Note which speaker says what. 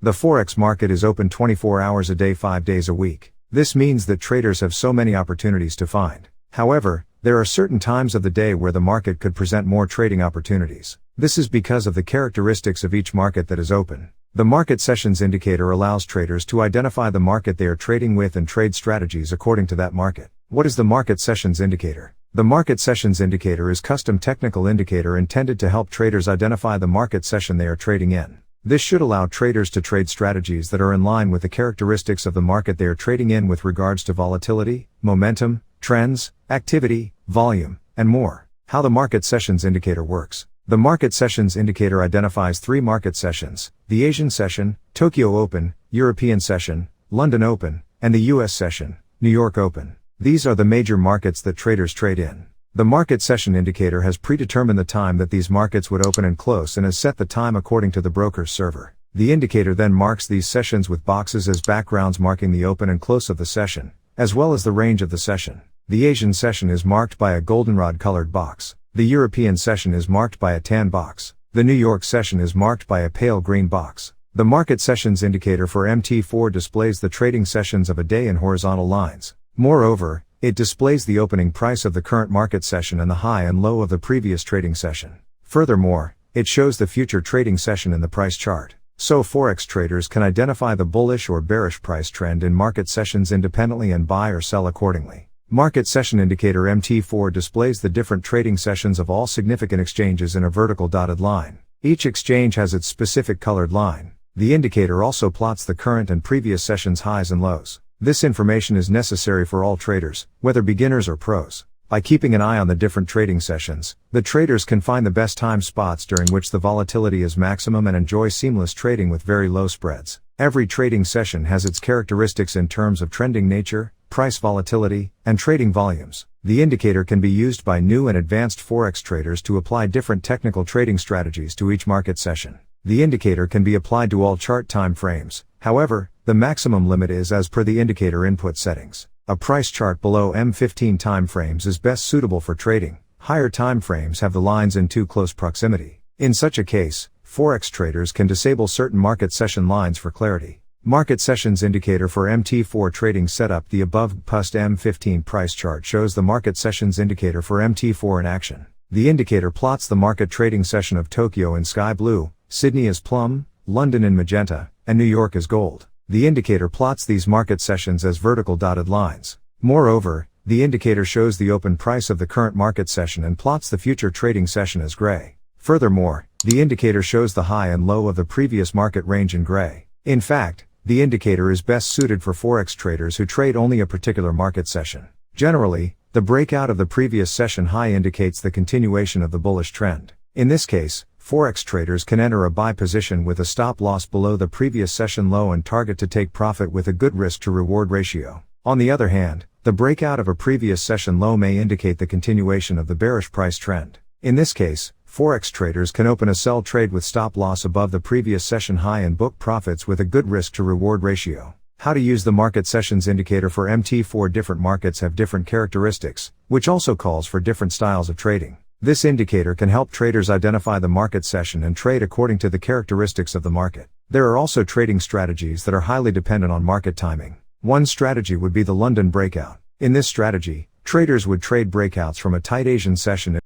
Speaker 1: The Forex market is open 24 hours a day 5 days a week. This means that traders have so many opportunities to find. However, there are certain times of the day where the market could present more trading opportunities. This is because of the characteristics of each market that is open. The Market Sessions Indicator allows traders to identify the market they are trading with and trade strategies according to that market. What is the Market Sessions Indicator? The Market Sessions Indicator is a custom technical indicator intended to help traders identify the market session they are trading in. This should allow traders to trade strategies that are in line with the characteristics of the market they are trading in with regards to volatility, momentum, trends, activity, volume, and more. How the Market Sessions Indicator works. The Market Sessions Indicator identifies 3 market sessions: the Asian session, Tokyo Open, European session, London Open, and the US session, New York Open. These are the major markets that traders trade in. The Market Session Indicator has predetermined the time that these markets would open and close and has set the time according to the broker's server. The indicator then marks these sessions with boxes as backgrounds marking the open and close of the session, as well as the range of the session. The Asian session is marked by a goldenrod colored box. The European session is marked by a tan box. The New York session is marked by a pale green box. The Market Sessions Indicator for MT4 displays the trading sessions of a day in horizontal lines. Moreover, it displays the opening price of the current market session and the high and low of the previous trading session. Furthermore, it shows the future trading session in the price chart. So Forex traders can identify the bullish or bearish price trend in market sessions independently and buy or sell accordingly. Market Session Indicator MT4 displays the different trading sessions of all significant exchanges in a vertical dotted line. Each exchange has its specific colored line. The indicator also plots the current and previous sessions' highs and lows. This information is necessary for all traders, whether beginners or pros. By keeping an eye on the different trading sessions, the traders can find the best time spots during which the volatility is maximum and enjoy seamless trading with very low spreads. Every trading session has its characteristics in terms of trending nature, price volatility, and trading volumes. The indicator can be used by new and advanced Forex traders to apply different technical trading strategies to each market session. The indicator can be applied to all chart time frames. However, the maximum limit is as per the indicator input settings. A price chart below M15 time frames is best suitable for trading. Higher time frames have the lines in too close proximity. In such a case, Forex traders can disable certain market session lines for clarity. Market Sessions Indicator for MT4 trading setup. The above PUST M15 price chart shows the Market Sessions Indicator for MT4 in action. The indicator plots the market trading session of Tokyo in sky blue, Sydney as plum, London in magenta, and New York as gold. The indicator plots these market sessions as vertical dotted lines. Moreover, the indicator shows the open price of the current market session and plots the future trading session as gray. Furthermore, the indicator shows the high and low of the previous market range in gray. In fact, the indicator is best suited for Forex traders who trade only a particular market session. Generally, the breakout of the previous session high indicates the continuation of the bullish trend. In this case, Forex traders can enter a buy position with a stop loss below the previous session low and target to take profit with a good risk to reward ratio. On the other hand, the breakout of a previous session low may indicate the continuation of the bearish price trend. In this case, Forex traders can open a sell trade with stop loss above the previous session high and book profits with a good risk to reward ratio. How to use the Market Sessions Indicator for MT4. Different markets have different characteristics, which also calls for different styles of trading. This indicator can help traders identify the market session and trade according to the characteristics of the market. There are also trading strategies that are highly dependent on market timing. One strategy would be the London breakout. In this strategy, traders would trade breakouts from a tight Asian session